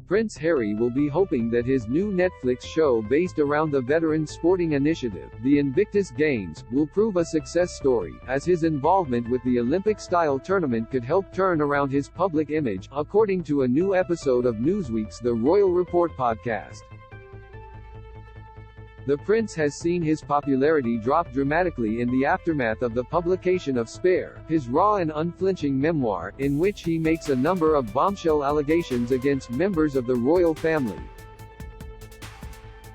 Prince Harry will be hoping that his new Netflix show based around the veterans' sporting initiative, the Invictus Games, will prove a success story, as his involvement with the Olympic-style tournament could help turn around his public image, according to a new episode of Newsweek's The Royal Report podcast. The prince has seen his popularity drop dramatically in the aftermath of the publication of Spare, his raw and unflinching memoir, in which he makes a number of bombshell allegations against members of the royal family.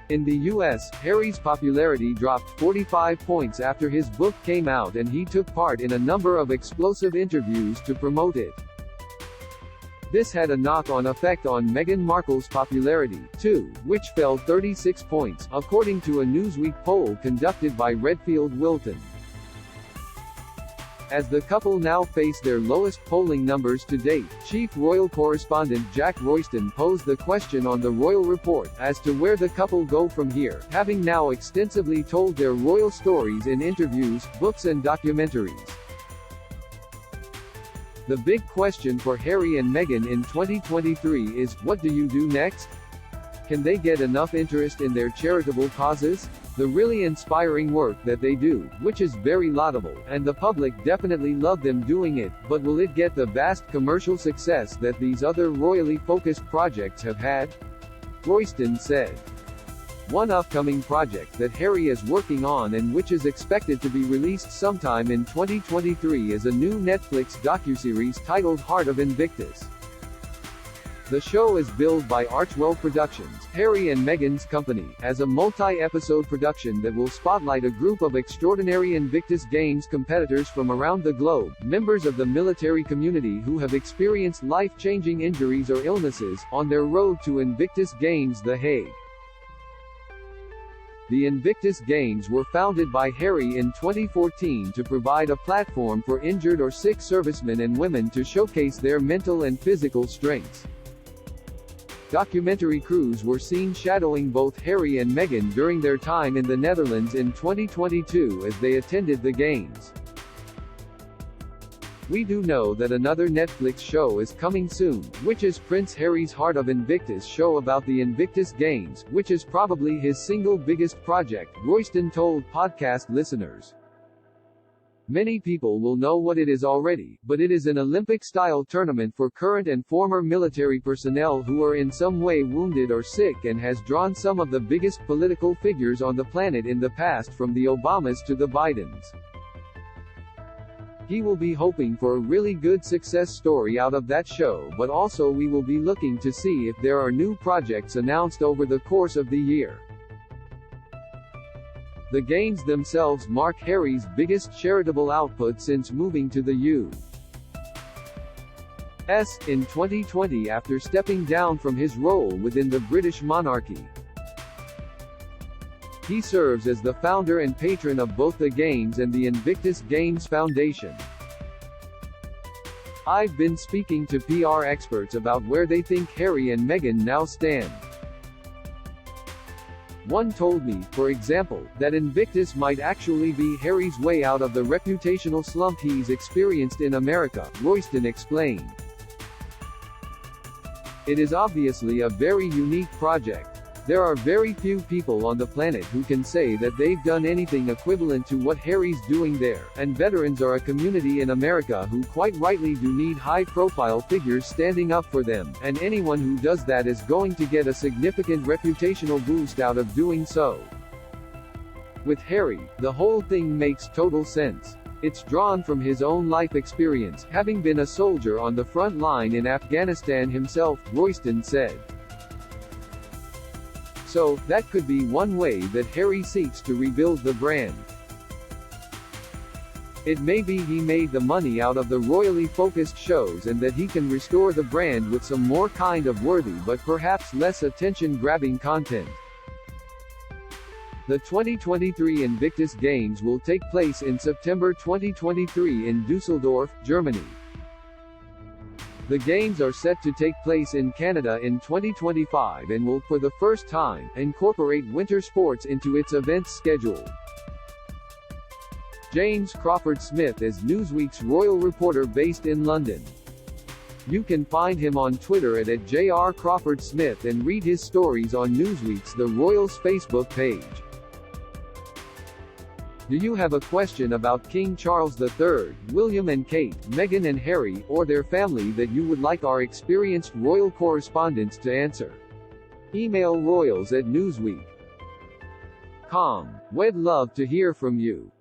In the US, Harry's popularity dropped 45 points after his book came out, and he took part in a number of explosive interviews to promote it. This had a knock-on effect on Meghan Markle's popularity, too, which fell 36 points, according to a Newsweek poll conducted by Redfield Wilton. As the couple now face their lowest polling numbers to date, chief royal correspondent Jack Royston posed the question on the Royal Report, as to where the couple go from here, having now extensively told their royal stories in interviews, books and documentaries. The big question for Harry and Meghan in 2023 is, what do you do next? Can they get enough interest in their charitable causes? The really inspiring work that they do, which is very laudable, and the public definitely love them doing it, but will it get the vast commercial success that these other royally focused projects have had? Royston said. One upcoming project that Harry is working on and which is expected to be released sometime in 2023 is a new Netflix docuseries titled Heart of Invictus. The show is billed by Archwell Productions, Harry and Meghan's company, as a multi-episode production that will spotlight a group of extraordinary Invictus Games competitors from around the globe, members of the military community who have experienced life-changing injuries or illnesses, on their road to Invictus Games The Hague. The Invictus Games were founded by Harry in 2014 to provide a platform for injured or sick servicemen and women to showcase their mental and physical strengths. Documentary crews were seen shadowing both Harry and Meghan during their time in the Netherlands in 2022 as they attended the Games. We do know that another Netflix show is coming soon, which is Prince Harry's Heart of Invictus show about the Invictus Games, which is probably his single biggest project, Royston told podcast listeners. Many people will know what it is already, but it is an Olympic-style tournament for current and former military personnel who are in some way wounded or sick, and has drawn some of the biggest political figures on the planet in the past, from the Obamas to the Bidens. He will be hoping for a really good success story out of that show, but also we will be looking to see if there are new projects announced over the course of the year. The Games themselves mark Harry's biggest charitable output since moving to the U.S. in 2020 after stepping down from his role within the British monarchy. He serves as the founder and patron of both the Games and the Invictus Games Foundation. I've been speaking to PR experts about where they think Harry and Meghan now stand. One told me, for example, that Invictus might actually be Harry's way out of the reputational slump he's experienced in America, Royston explained. It is obviously a very unique project. There are very few people on the planet who can say that they've done anything equivalent to what Harry's doing there, and veterans are a community in America who quite rightly do need high-profile figures standing up for them, and anyone who does that is going to get a significant reputational boost out of doing so. With Harry, the whole thing makes total sense. It's drawn from his own life experience, having been a soldier on the front line in Afghanistan himself, Royston said. So, that could be one way that Harry seeks to rebuild the brand. It may be he made the money out of the royally focused shows and that he can restore the brand with some more kind of worthy but perhaps less attention-grabbing content. The 2023 Invictus Games will take place in September 2023 in Düsseldorf, Germany. The Games are set to take place in Canada in 2025 and will, for the first time, incorporate winter sports into its events schedule. James Crawford Smith is Newsweek's royal reporter based in London. You can find him on Twitter at J.R. Crawford Smith and read his stories on Newsweek's The Royals Facebook page. Do you have a question about King Charles III, William and Kate, Meghan and Harry, or their family that you would like our experienced royal correspondents to answer? Email royals@newsweek.com. We'd love to hear from you.